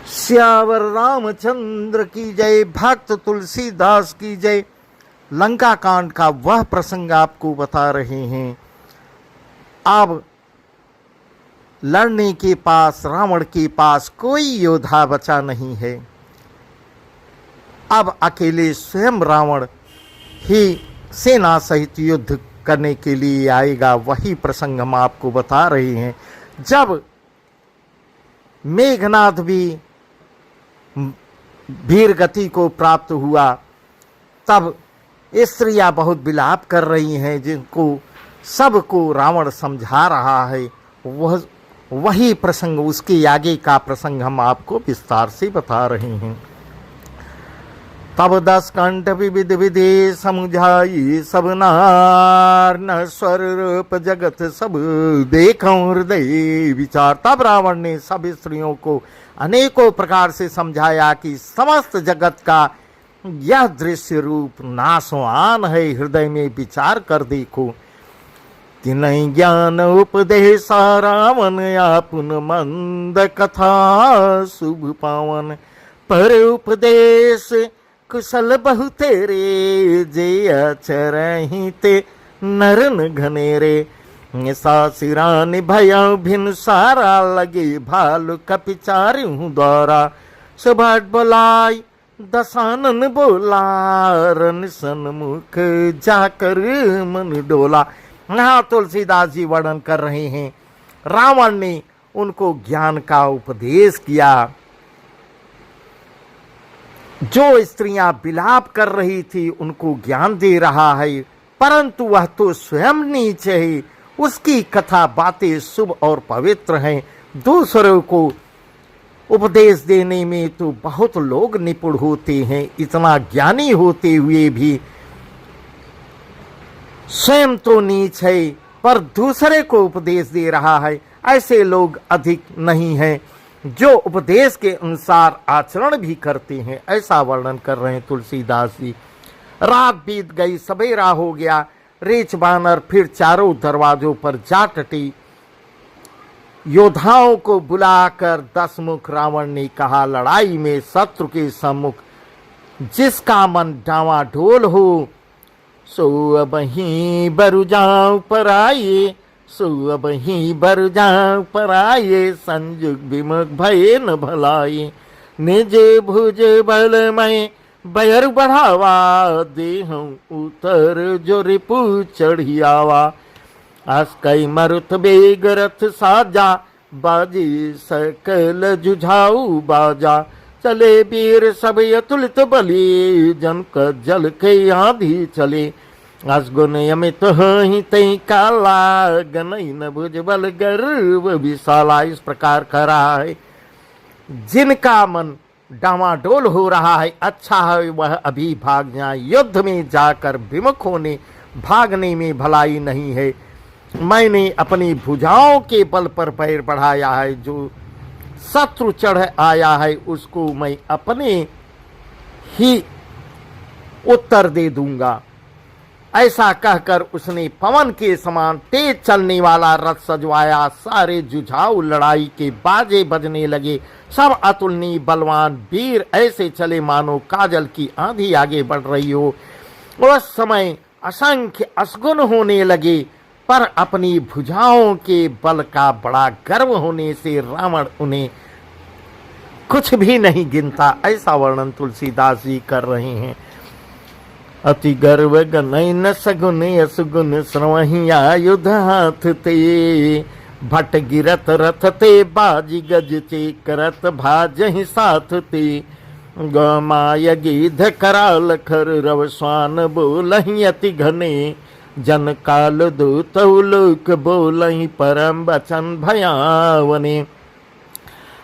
श्यावर रामचंद्र की जय। भक्त तुलसीदास की जय। लंका कांड का वह प्रसंग आपको बता रहे हैं। अब लड़ने के पास, रावण के पास कोई योद्धा बचा नहीं है। अब अकेले स्वयं रावण ही सेना सहित युद्ध करने के लिए आएगा। वही प्रसंग हम आपको बता रहे हैं। जब मेघनाद भी वीर गति को प्राप्त हुआ, तब स्त्रियां बहुत विलाप कर रही हैं, जिनको सबको रावण समझा रहा है। वही प्रसंग, उसके आगे का प्रसंग हम आपको विस्तार से बता रहे हैं। तब 10 कंठ विविध विधि समझाई, सब नार न स्वर रूप जगत सब देखो हृदय विचार। तब रावण ने सब स्त्रियों को अनेकों प्रकार से समझाया कि समस्त जगत का यह दृश्य रूप नासवान है, हृदय में विचार कर देखो। कि नहीं ज्ञान उपदेशा रावण यापुन मंद कथा शुभ पावन। पर उपदेश कुशल बहु तेरे, जे अचरहि ते नरन घनेरे। सासिरान भया भिन सारा लगे, भालु कपिचार्यु द्वारा। सुभाट बोलाई दसानन बोला, रन सन्मुख जाकर मन डोला। यहाँ तुलसीदास जी वर्णन कर रहे हैं, रावण ने उनको ज्ञान का उपदेश किया। जो स्त्रियां विलाप कर रही थी उनको ज्ञान दे रहा है, परंतु वह तो स्वयं नीच है। उसकी कथा बातें शुभ और पवित्र हैं। दूसरों को उपदेश देने में तो बहुत लोग निपुण होते हैं, इतना ज्ञानी होते हुए भी स्वयं तो नीच है, पर दूसरे को उपदेश दे रहा है। ऐसे लोग अधिक नहीं हैं जो उपदेश के अनुसार आचरण भी करते हैं। ऐसा वर्णन कर रहे हैं तुलसीदास जी। रात बीत गई, सवेरा हो गया। रेच बानर फिर चारों दरवाजों पर जा टटी। योद्धाओं को बुलाकर 10 मुख रावण ने कहा, लड़ाई में शत्रु के सम्मुख जिसका मन डावाडोल हो, सो अब ही बर जाऊं पर आइए, सो अब ही बर जाऊं पर आइए। संजुग विमुख भय न भलाए, निज भुज बल में बैर बढ़ावा। देहूं उतर जो रिपु चढ़ियावा। अस्कई मरुत बेग रथ साजा, बाजी सकल जुझाऊ बाजा। चले वीर सब अतुलित बली, जनक जल के आंधी चले। असगुन यमित ही तई काला, गनई न भुज बल गर्व विशाला। इस प्रकार कह रहा है, जिनका मन डामाडोल हो रहा है, अच्छा है वह अभी भाग जाए। युद्ध में जाकर विमुख होने भागने में भलाई नहीं है। मैंने अपनी भुजाओं के बल पर पैर बढ़ाया है, जो शत्रु चढ़ आया है उसको मैं अपने ही उत्तर दे दूंगा। ऐसा कहकर उसने पवन के समान तेज चलने वाला रथ सजवाया। सारे जुझाऊ लड़ाई के बाजे बजने लगे। सब अतुलनीय बलवान वीर ऐसे चले मानो काजल की आंधी आगे बढ़ रही हो। उस समय असंख्य असगुन होने लगे, पर अपनी भुजाओं के बल का बड़ा गर्व होने से रावण उन्हें कुछ भी नहीं गिनता। ऐसा वर्णन तुलसीदास जी कर रहे हैं। अति गर्व गनई न सगुन असगुन, श्रवहि आयुध हाथ ते। भट गिरत रथ ते, बाजी गज ते, करत भाजहि साथ ते। गमाय गिध कराल खर, रव स्वान बोलहि अति घने। जन काल दूत लोक बोलहि, परम वचन भयावने।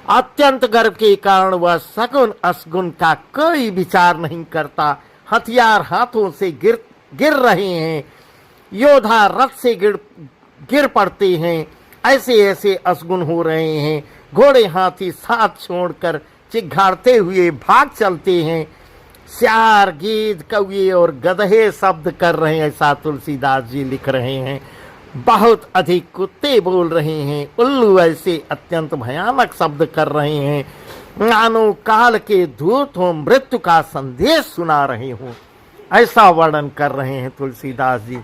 अत्यंत गर्व के कारण वह सगुन असगुन का कोई विचार नहीं करता। हथियार हाथों से गिर रहे हैं, योद्धा रथ से गिर पड़ते हैं। ऐसे ऐसे असगुन हो रहे हैं। घोड़े हाथी साथ छोड़कर चिघाड़ते हुए भाग चलते हैं। श्यार गीध कौए और गधे शब्द कर रहे हैं। ऐसा तुलसीदास जी लिख रहे हैं। बहुत अधिक कुत्ते बोल रहे हैं। उल्लू ऐसे अत्यंत भयानक शब्द कर रहे हैं। मानो काल के दूत हो, मृत्यु का संदेश सुना रहे हो, ऐसा वर्णन कर रहे हैं तुलसीदास जी।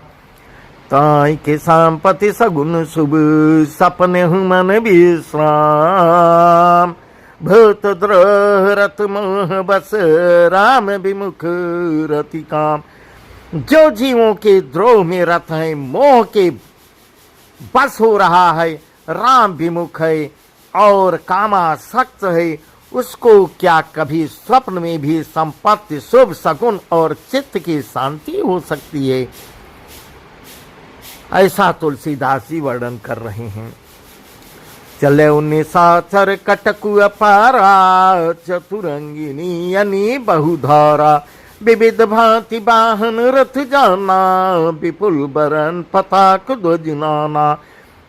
ताई के संपत्ति सगुन शुभ, सपने हूँ मन विश्राम, भूत द्रोह रत मोह बस, राम विमुख रति काम। जो जीवों के द्रोह में रत है, मोह के बस हो रहा है, राम विमुख है और कामासक्त है, उसको क्या कभी स्वप्न में भी संपत्ति, शुभ शकुन और चित्त की शांति हो सकती है? ऐसा तुलसीदास जी वर्णन कर रहे हैं। चले निशाचर कटकु अपारा, चतुरंगिनी यानी बहुधारा, विविध भांति वाहन रथ जाना, विपुल बरन पताक ध्वज नाना।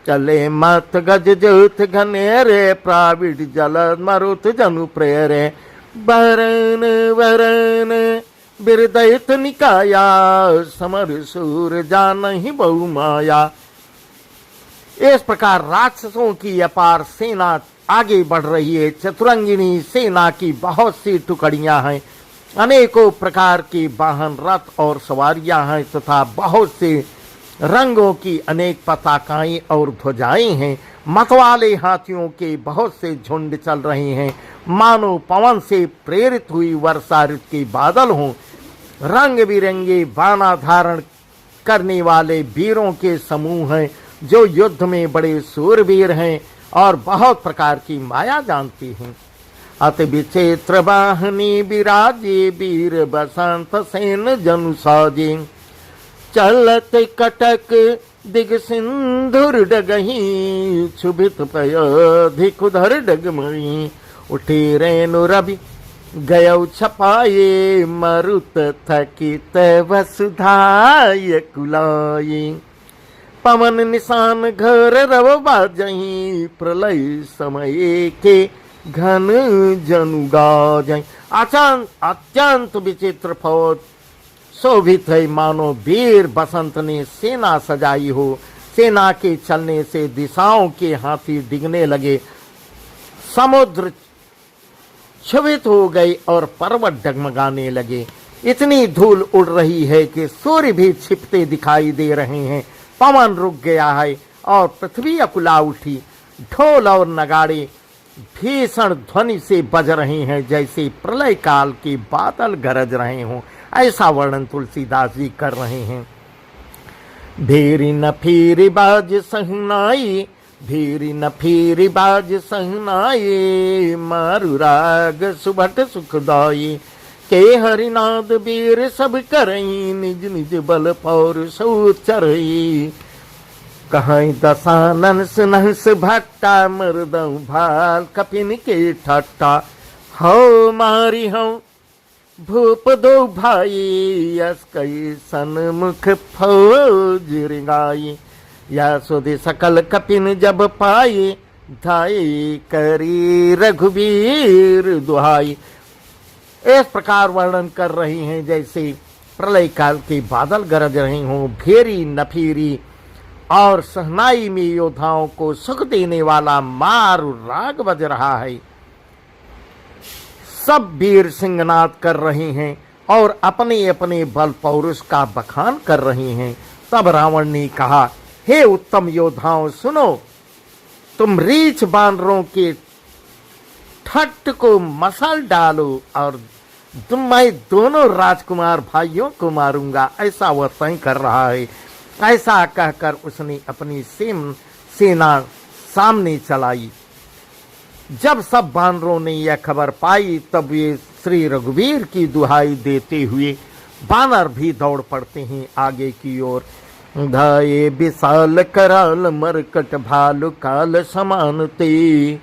चले मत गज जोत घनेरे, प्राविड जल मरुत जनु प्रेरे, वरन वरन बिरदैत निकाया, समर सूर जान ही बहु माया। इस प्रकार राक्षसों की अपार सेना आगे बढ़ रही है। चतुरंगिनी सेना की बहुत सी टुकड़ियां हैं, अनेकों प्रकार के वाहन, रथ और सवारियां हैं तथा बहुत से रंगों की अनेक पताकाएं और ध्वजाएं हैं। मतवाले हाथियों के बहुत से झुंड चल रहे हैं, मानो पवन से प्रेरित हुई वर्षा ऋतु के बादल हों। रंग बिरंगे बाना धारण करने वाले वीरों के समूह हैं, जो युद्ध में बड़े सूरवीर हैं और बहुत प्रकार की माया जानती हैं। अति विचित्र वाहनी विराजे, वीर बसंत सेन जनु साजे। चलत कटक दिग सिंधुर डगही, क्षुभित पयोधिकुधर डगमई। उठी रेणु रवि गयौ छपाये, मरुत थकित वसुधाय कुलाये। पवन निशान घर रव बाजही, प्रलय समय के घन जनु गाजही। अत्यंत विचित्र फौज शोभित है, मानो वीर बसंत ने सेना सजाई हो। सेना के चलने से दिशाओं के हाथी डिगने लगे, समुद्र क्षुभित हो गई और पर्वत डगमगाने लगे। इतनी धूल उड़ रही है कि सूर्य भी छिपते दिखाई दे रहे हैं। पवन रुक गया है और पृथ्वी अकुला उठी। ढोल और नगाड़े भीषण ध्वनि से बज रहे हैं, जैसे प्रलय काल के बादल गरज रहे हों। ऐसा वर्णन तुलसीदास जी कर रहे हैं। भीरी न फिरी बाज सहनाई, भीरी न फिरी बाज सहनाई, मारु राग सुभट सुखदाई। के हरिनाद वीर सब करई, निज निज बल पौर सौ चरई। कहीं दसानन सुनहस भट्टा, मरदऊ भाल कपिन के ठट्टा। हो मारी हो भूप दो भाई, यस कई सन्मुख फौज रिंगाई। या सुधि सकल कपिन जब पाई, धाई करी रघुवीर दुहाई। इस प्रकार वर्णन कर रही हैं जैसे प्रलय काल के बादल गरज रहे हों। भेरी नफीरी और सहनाई में योद्धाओं को सुख देने वाला मारु राग बज रहा है। सब वीर सिंहनाद कर रहे हैं और अपने अपने बल पौरुष का बखान कर रहे हैं। तब रावण ने कहा, हे उत्तम योद्धाओं सुनो, तुम रीछ बानरों के ठट्ट को मसल डालो और मैं दोनों राजकुमार भाइयों को मारूंगा। ऐसा वह तय कर रहा है। ऐसा कहकर उसने अपनी सेना सामने चलाई। जब सब बानरों ने यह खबर पाई, तब वे श्री रघुवीर की दुहाई देते हुए बानर भी दौड़ पड़ते हैं आगे की ओर। धाये विशाल कराल मरकट भालु काल समानते,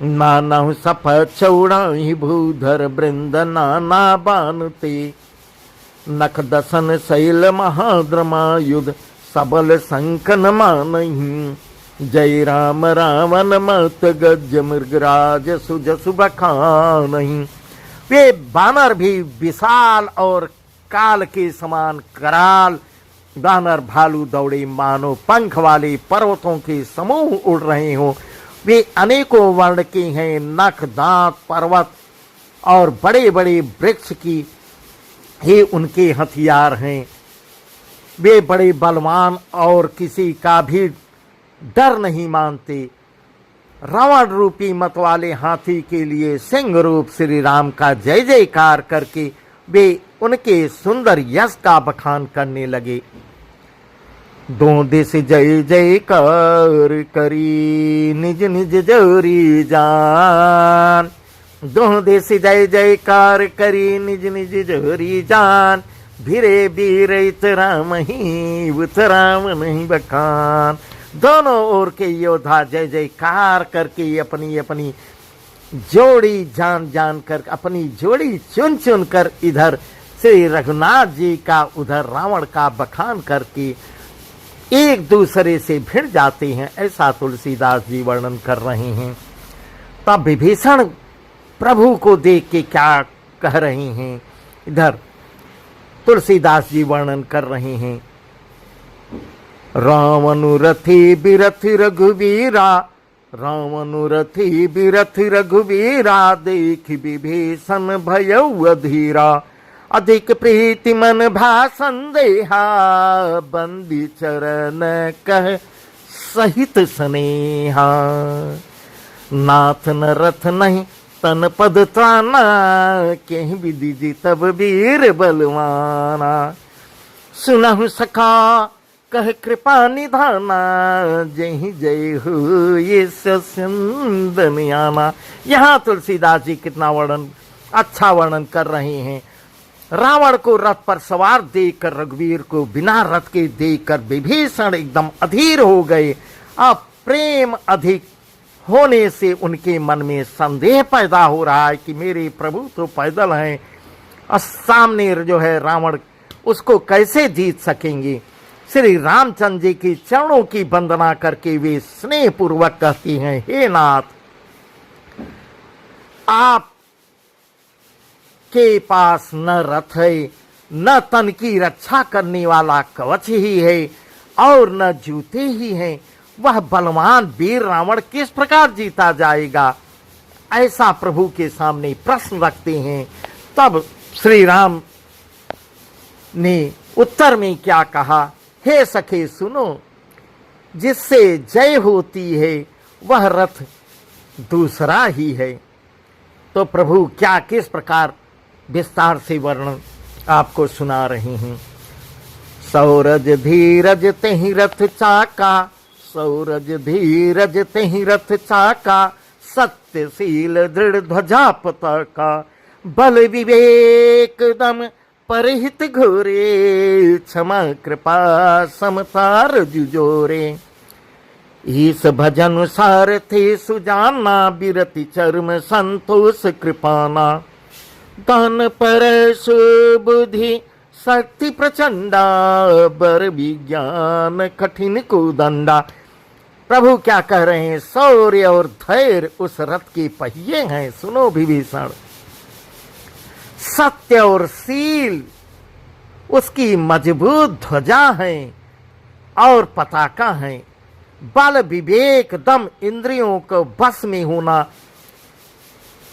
नाना सप चौड़ाई भूधर वृंद नाना बानते। नख दसन शैल महाद्रमायुध, सबल संकन मानही। जय राम रावण मत गज मृगराज सुजसु बखानहि। वे बानर भी विशाल और काल के समान कराल बानर भालू दौड़े, मानो पंख वाले पर्वतों के समूह उड़ रहे हों। वे अनेकों वर्ण के हैं, नख दांत पर्वत और बड़े बड़े वृक्ष की ही उनके हथियार हैं। वे बड़े बलवान और किसी का भी डर नहीं मानते। रावण रूपी मत वाले हाथी के लिए सिंह रूप श्री राम का जय जयकार करके वे उनके सुंदर यश का बखान करने लगे। दो दिस जय जयकार करी निज निज जोरी जान, दो दिस जय जयकार करी निज निज जोरी जान, भिरे बीर राम ही उतराम नहीं बखान। दोनों ओर के योद्धा जय जयकार करके अपनी अपनी जोड़ी जान जान कर, अपनी जोड़ी चुन चुन कर इधर श्री रघुनाथ जी का उधर रावण का बखान करके एक दूसरे से भिड़ जाते हैं। ऐसा तुलसीदास जी वर्णन कर रहे हैं। तब विभीषण प्रभु को देख के क्या कह रहे हैं, इधर तुलसीदास जी वर्णन कर रहे हैं। रावनुरथी बिरथि रघुवीरा, रावनुरथी बिरथि रघुवीरा, देख विभीषण भयउ अधीरा, अधिक प्रीति मन भा संदेहा, बंदी चरण कह सहित स्नेहा, नाथ न रथ नहीं तन पद त्राना, कहीं विधि जी तब वीर बलवाना, सुनहु सखा कह कृपा निधाना, जय जय हो ये सिंदनियाना। यहाँ तुलसीदास जी कितना अच्छा वर्णन कर रहे हैं। रावण को रथ पर सवार देखकर, रघुवीर को बिना रथ के देखकर विभीषण एकदम अधीर हो गए। अब प्रेम अधिक होने से उनके मन में संदेह पैदा हो रहा है कि मेरे प्रभु तो पैदल हैं और सामने जो है रावण, उसको कैसे जीत सकेंगे। श्री रामचंद्र जी की चरणों की वंदना करके वे स्नेह पूर्वक कहती हैं, हे नाथ, आप के पास न रथ है, न तन की रक्षा करने वाला कवच ही है और न जूते ही हैं। वह बलवान वीर रावण किस प्रकार जीता जाएगा? ऐसा प्रभु के सामने प्रश्न रखते हैं। तब श्री राम ने उत्तर में क्या कहा, हे सखे सुनो, जिससे जय होती है वह रथ दूसरा ही है। तो प्रभु क्या किस प्रकार विस्तार से वर्णन आपको सुना रहे हैं। सौरज धीरज तेहि रथ चाका, सौरज धीरज तेहि रथ चाका, सत्यशील दृढ़ ध्वजा पताका, बल विवेक दम परहित घोरे, क्षमा कृपा समतार जुजोरे, ईस भजन सारथी सुजाना, बिरति चर्म संतोष कृपाना, दान पर सुबुद्धि शक्ति प्रचंडा, बर विज्ञान कठिन कुदंडा। प्रभु क्या कह रहे हैं, शौर्य और धैर्य उस रथ के पहिए हैं। सुनो विभीषण, सत्य और शील उसकी मजबूत ध्वजा है और पताका है। बल विवेक दम इंद्रियों को बस में होना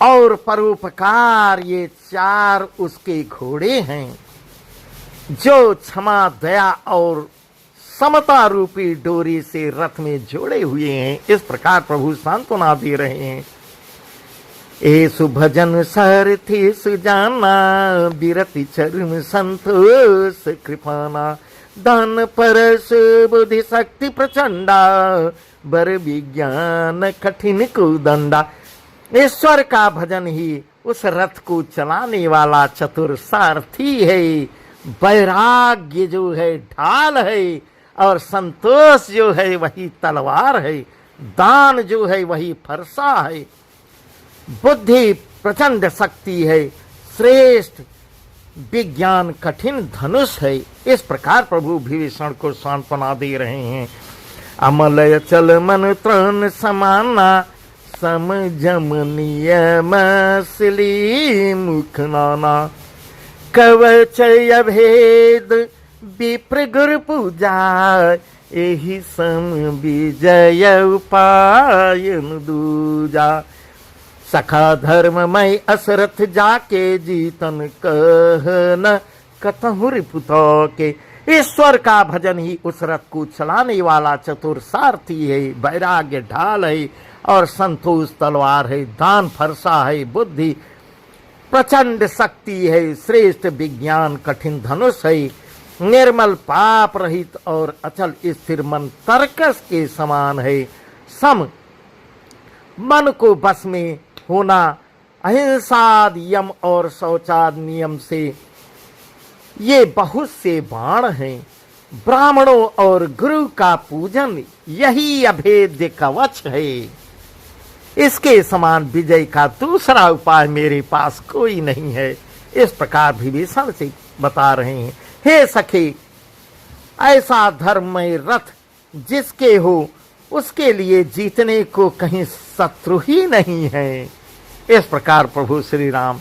और परोपकार, ये चार उसके घोड़े हैं जो क्षमा दया और समता रूपी डोरी से रथ में जोड़े हुए हैं। इस प्रकार प्रभु सांत्वना दे रहे हैं। ऐसु भजन सारथी सुजाना, बिरति चर्म संतोष कृपाना, दान परस बुद्धि शक्ति प्रचंडा, बर विज्ञान कठिन कुदंडा। ईश्वर का भजन ही उस रथ को चलाने वाला चतुर सारथी है। वैराग्य जो है ढाल है और संतोष जो है वही तलवार है। दान जो है वही फरसा है। बुद्धि प्रचंड शक्ति है। श्रेष्ठ विज्ञान कठिन धनुष है। इस प्रकार प्रभु विभीषण को सांत्वना दे रहे हैं। अमलय चल मन त्राण समाना, सम जम नियम सिली मुख नाना, कवच अभेद विप्र गुर पूजा, एहि सम विजय उपायन दूजा। सखा धर्ममय असरथ जाके जीतन कहन कतहु रिपुतो के। ईश्वर का भजन ही उस रथ को चलाने वाला चतुर सारथी है, वैराग्य ढाल है और संतोष तलवार है, दान फरसा है, बुद्धि प्रचंड शक्ति है, श्रेष्ठ विज्ञान कठिन धनुष है, निर्मल पाप रहित और अचल स्थिर मन तर्कस के समान है। सम मन को बस में होना, अहिंसा यम और शौचाद नियम से ये बहुत से बाण हैं। ब्राह्मणों और गुरु का पूजन यही अभेद्य कवच है। इसके समान विजय का दूसरा उपाय मेरे पास कोई नहीं है। इस प्रकार विभीषण से बता रहे हैं, हे सखे, ऐसा धर्ममय रथ जिसके हो उसके लिए जीतने को कहीं शत्रु ही नहीं है। इस प्रकार प्रभु श्री राम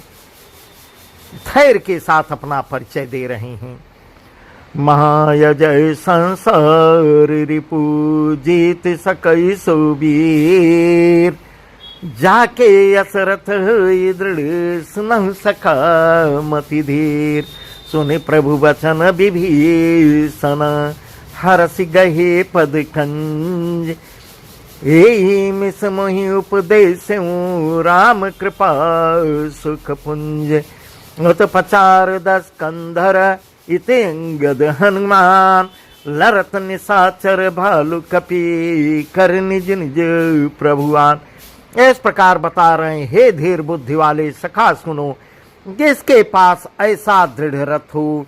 धैर्य के साथ अपना परिचय दे रहे हैं। महायजय संसार रिपु जीत सकई सुबीर, जाके असरथ दृढ़ सुनहु सखा मति धीर। सुने प्रभु वचन विभीषण, हरसि गहे पद कंज। एहि मिस मोहि उपदेशु राम कृपा सुख पुंज। उत पचार दस कंधर इते अंगद हनुमान, लरत निशाचर भालु कपि कर निज निज प्रभुआन। इस प्रकार बता रहे हैं, हे धीर बुद्धि वाले सखा सुनो, जिसके पास ऐसा दृढ़ रथ हो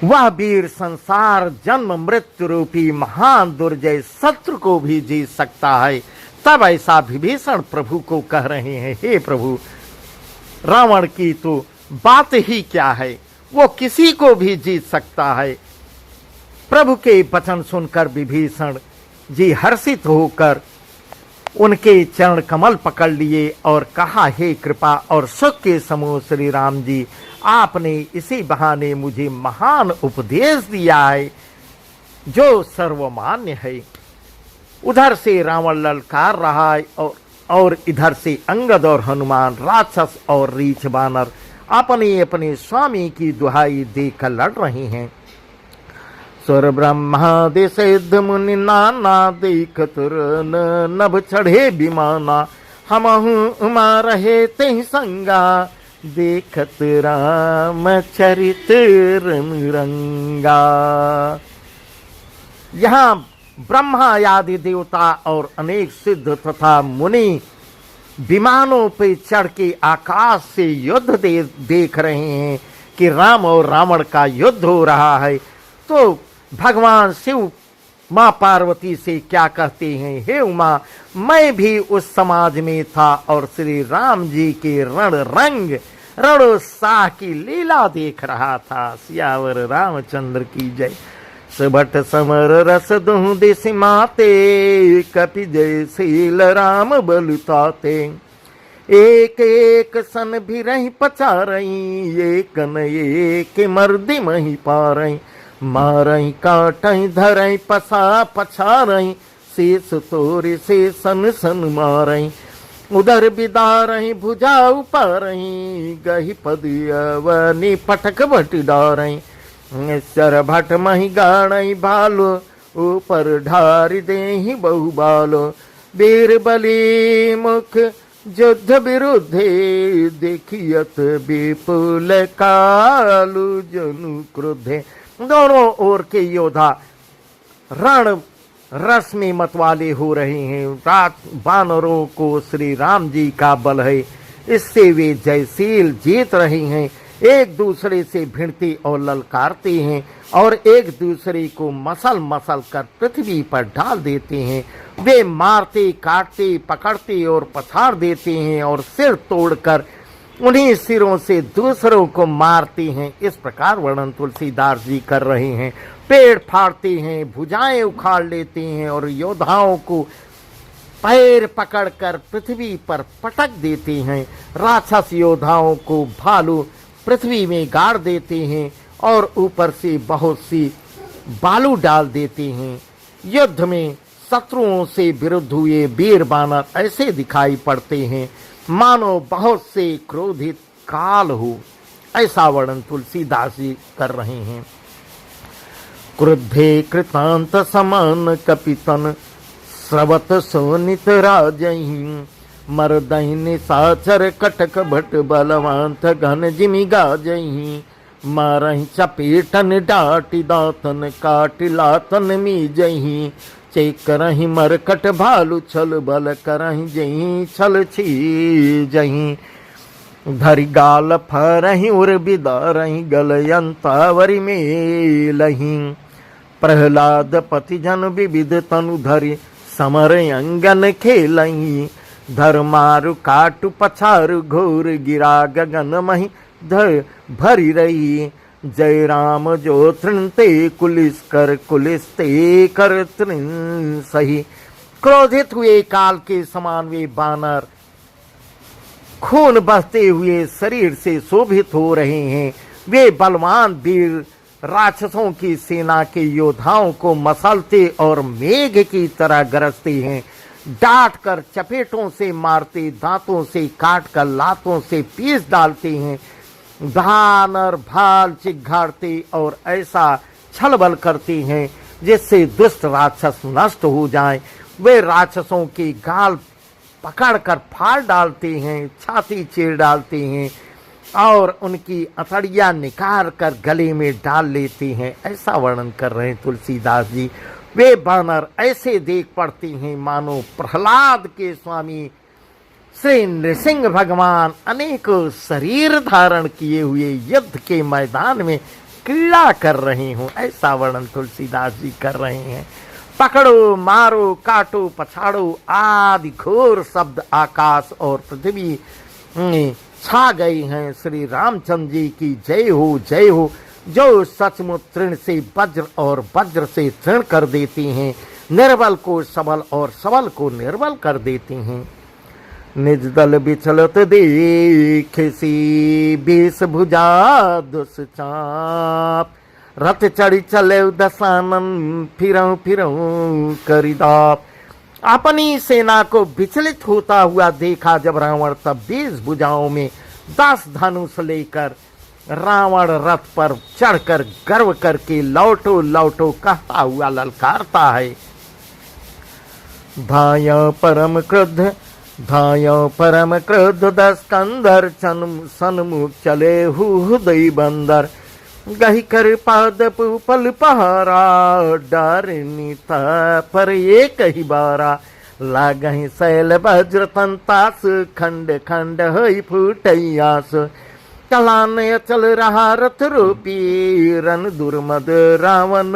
वह वीर संसार जन्म मृत्यु रूपी महान दुर्जय शत्रु को भी जीत सकता है। तब ऐसा विभीषण प्रभु को कह रहे हैं, हे प्रभु, रावण की तो बात ही क्या है, वो किसी को भी जीत सकता है। प्रभु के वचन सुनकर विभीषण जी हर्षित होकर उनके चरण कमल पकड़ लिए और कहा, हे कृपा और सुख के समूह श्री राम जी, आपने इसी बहाने मुझे महान उपदेश दिया है जो सर्वमान्य है। उधर से रावण ललकार रहा है और इधर से अंगद और हनुमान, राक्षस और रीछ बानर अपने अपने स्वामी की दुहाई देकर लड़ रहे हैं। सुर ब्रह्मा दे सिद्ध मुनि नाना, देखत नभ चढ़े विमाना। हमहु उमा रहे ते संगा, देखत राम चरित रंगा। यहाँ ब्रह्मा आदि देवता और अनेक सिद्ध तथा मुनि विमानों पे चढ़ के आकाश से युद्ध देख रहे हैं कि राम और रावण का युद्ध हो रहा है। तो भगवान शिव माँ पार्वती से क्या कहते हैं, हे उमा, मैं भी उस समाज में था और श्री राम जी के रणोत्साह की लीला देख रहा था। सियावर रामचंद्र की जय। सुभट समर रस दुहु दिस माते, कपि जय शील राम बलुताते। एक एक सन भी रही पचा रही, एक न एक मर्दी मही पा रही। मारई काटई धरई पसा पछा रही, शेष तोरे से सन सन मारई। उधर बिदारही भुजा उपारही, गही पदियवनी पटक भट डारही। सर भट मही गाणई भालो, ऊपर ढार देहि बहु बालो। वीर बली मुख युद्ध विरुद्धे, देखियत विपुल कालु जनु क्रुद्धे। दोनों ओर के योद्धा रण रस में मतवाले हो रहे हैं। वानरों को श्री राम जी का बल है, इससे वे जयशील जीत रहे हैं। एक दूसरे से भिड़ते और ललकारते हैं और एक दूसरे को मसल मसल कर पृथ्वी पर डाल देते हैं। वे मारते, काटते, पकड़ते और पछाड़ देते हैं और सिर तोड़कर उन्हीं सिरों से दूसरों को मारते हैं। इस प्रकार वर्णन तुलसीदास जी कर रहे हैं। पेड़ फाड़ते हैं, भुजाएं उखाड़ लेते हैं और योद्धाओं को पैर पकड़कर पृथ्वी पर पटक देते हैं। राक्षस योद्धाओं को भालू पृथ्वी में गाड़ देते हैं और ऊपर से बहुत सी बालू डाल देते हैं। युद्ध में शत्रुओं से विरुद्ध हुए वीर बानर ऐसे दिखाई पड़ते हैं मानो बहुत से क्रोधित काल हो। ऐसा वर्णन तुलसीदास जी कर रहे हैं। क्रुद्धे कृतांत समान कपितन स्रवत सोनित राजही मरदहि निशाचर कटक भट बलवंत घन जिमि गाजही मारहि चपेटन डाटि दातन काटि लातन मीजही चेकरहि मरकट भालु छल बल करहि जही छल छीजही धरि गाल फरहि उर बिदारहि गलयंतावरि मेलहि प्रहलाद पति जन विविध तनु धरि समर अंगन खेलहि धर्मारु काटु पछारु घोर गिरा गगन मही धर भरी रही जय राम जो तृणते कुलिस ते कर तृण सही। क्रोधित हुए काल के समान वे बानर खून बहते हुए शरीर से शोभित हो रहे हैं। वे बलवान वीर राक्षसों की सेना के योद्धाओं को मसलते और मेघ की तरह गरजते हैं। डांट कर चपेटों से मारते, दांतों से काट कर लातों से पीस डालते हैं। धान और भाल चिघाड़ते और ऐसा छल बल करते हैं जिससे दुष्ट राक्षस नष्ट हो जाएं। वे राक्षसों की गाल पकड़कर फाड़ डालते हैं, छाती चीर डालते हैं और उनकी अतड़ियां निकाल कर गले में डाल लेते हैं। ऐसा वर्णन कर रहे हैं तुलसीदास जी। वे बानर ऐसे देख पड़ते हैं मानो प्रहलाद के स्वामी श्री नृसिंह भगवान अनेक शरीर धारण किए हुए युद्ध के मैदान में क्रीड़ा कर रहे हों। ऐसा वर्णन तुलसीदास जी कर रहे हैं। पकड़ो, मारो, काटो, पछाड़ो आदि घोर शब्द आकाश और पृथ्वी में छा गए हैं। श्री रामचंद्र जी की जय हो, जय हो, जो सचमुच तृण से वज्र और वज्र से तृण कर देते हैं, निर्बल को सबल और सबल को निर्बल कर देते हैं। निज दल बिचलत देखे सी बीस भुजा दुष्चाप रथ चढ़ी चले दसानन फिरऊं फिरऊं करिदाप। अपनी सेना को विचलित होता हुआ देखा जब रावण, तब 20 भुजाओं में 10 धनुष लेकर रावण रथ पर चढ़कर गर्व करके लौटो लौटो कहता हुआ ललकारता है। धायो परम क्रुद्ध 10 कंधर सन्मुख चले हृदय बंदर गही कर पादप पल पहारा डारनी पर एक ही बारा लागहि शैल वज्र तंतास खंड खंड हई फूटैयास चलान चल रहा रथ रूपी रन दुर्मद रावण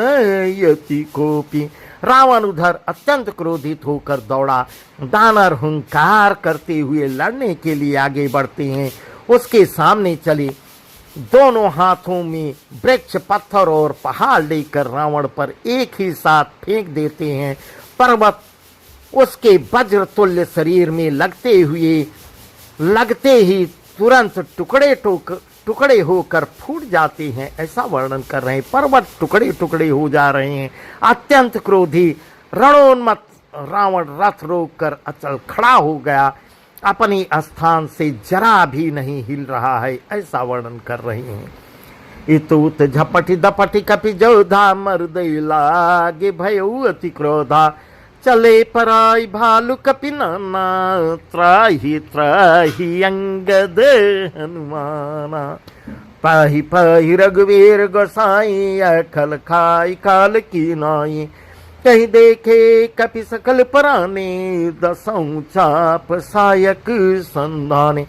यति कोपी। रावण उधर अत्यंत क्रोधित होकर दौड़ा। दानर हुंकार करते हुए लड़ने के लिए आगे बढ़ते हैं। उसके सामने चले, दोनों हाथों में वृक्ष, पत्थर और पहाड़ लेकर रावण पर एक ही साथ फेंक देते हैं। पर्वत उसके वज्र तुल्य शरीर में लगते ही तुरंत टुकड़े होकर फूट जाते हैं। ऐसा वर्णन कर रहे हैं। पर्वत टुकड़े टुकड़े हो जा रहे हैं। अत्यंत क्रोधी रणोन्मत्त रावण रथ रोककर अचल खड़ा हो गया, अपनी स्थान से जरा भी नहीं हिल रहा है। ऐसा वर्णन कर रहे हैं। इतुत झपटी दपटी कपि जोधा मर्दय लागे भयउ अति क्रोधा चले पराई भालु कपि नाना त्राहि त्राहि अंगद हनुमाना पाहि पाहि रघुवीर गोसाई अखल खाई काल की नाई कहीं देखे कपि सकल पराने 10 चाप सायक संधाने।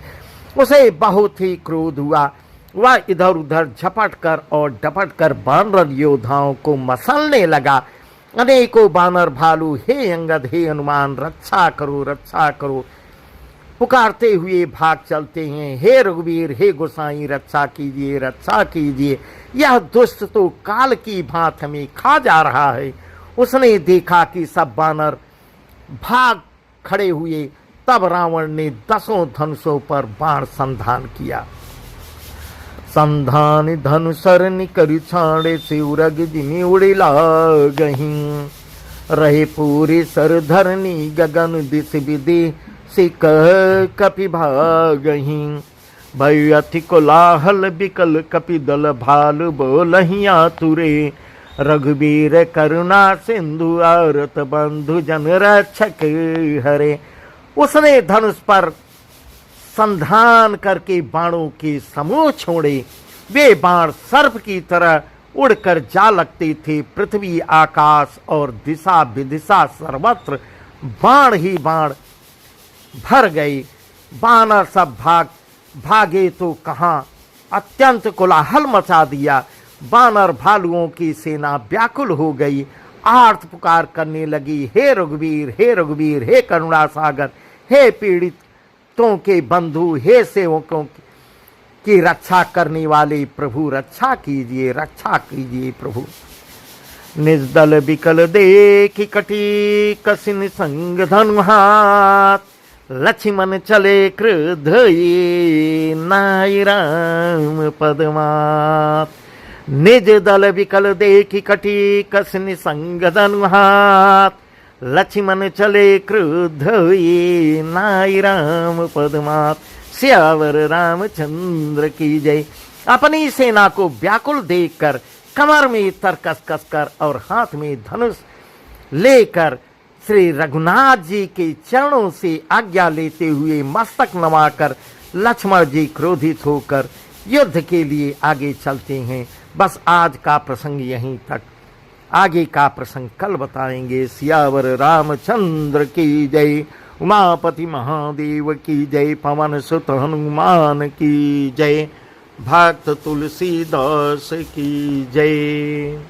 उसे बहुत ही क्रोध हुआ। वह इधर उधर झपट कर और डपट कर बानर योद्धाओं को मसलने लगा। अनेकों बानर भालू हे अंगद, हे हनुमान, रक्षा करो रक्षा करो पुकारते हुए भाग चलते हैं। हे रघुवीर, हे गोसाई, रक्षा कीजिए रक्षा कीजिए, यह दुष्ट तो काल की भांति हमें खा जा रहा है। उसने देखा कि सब बानर भाग खड़े हुए, तब रावण ने 10 धनुषों पर बाण संधान किया। संधान धनु सरनि कर छाड़े शिवरग जिनि उड़े लागहीं। रहे पूरी सर धरनी गगन दिश विदि सिक कपि भागहीं। भय अति कोलाहल बिकल कपि दल भाल बोलहिया तुरे। रघुबीर करुणा सिंधु आरत बंधु जन रक्षक हरे। उसने धनुष पर संधान करके बाणों के समूह छोड़े। वे बाण सर्प की तरह उड़कर जा लगते थे। पृथ्वी आकाश और दिशा विदिशा सर्वत्र बाण ही बाण भर गए। बानर सब भागे तो कहाँ, अत्यंत कोलाहल मचा दिया। बानर भालुओं की सेना व्याकुल हो गई, आर्त पुकार करने लगी, हे रघुवीर, हे रघुवीर, हे करुणा सागर, हे पीड़ितों के बंधु, हे सेवकों की रक्षा करने वाले प्रभु, रक्षा कीजिए, रक्षा कीजिए प्रभु। निज दल बिकल देखि कटी कसिन संग धनु हाथ। लक्ष्मण चले क्रुद्ध ये नाई राम पदमात। निज दल विकल देखि कटी कसिन संग धनु हाथ। लक्ष्मण चले क्रुद्ध ये नाई राम पदमात। सियावर रामचंद्र की जय। अपनी सेना को व्याकुल देखकर कमर में तरकस कसकर और हाथ में धनुष लेकर श्री रघुनाथ जी के चरणों से आज्ञा लेते हुए मस्तक नवाकर लक्ष्मण जी क्रोधित होकर युद्ध के लिए आगे चलते हैं। बस आज का प्रसंग यहीं तक, आगे का प्रसंग कल बताएंगे। सियावर रामचंद्र की जय। उमापति महादेव की जय। पवन सुत हनुमान की जय। भक्त तुलसीदास की जय।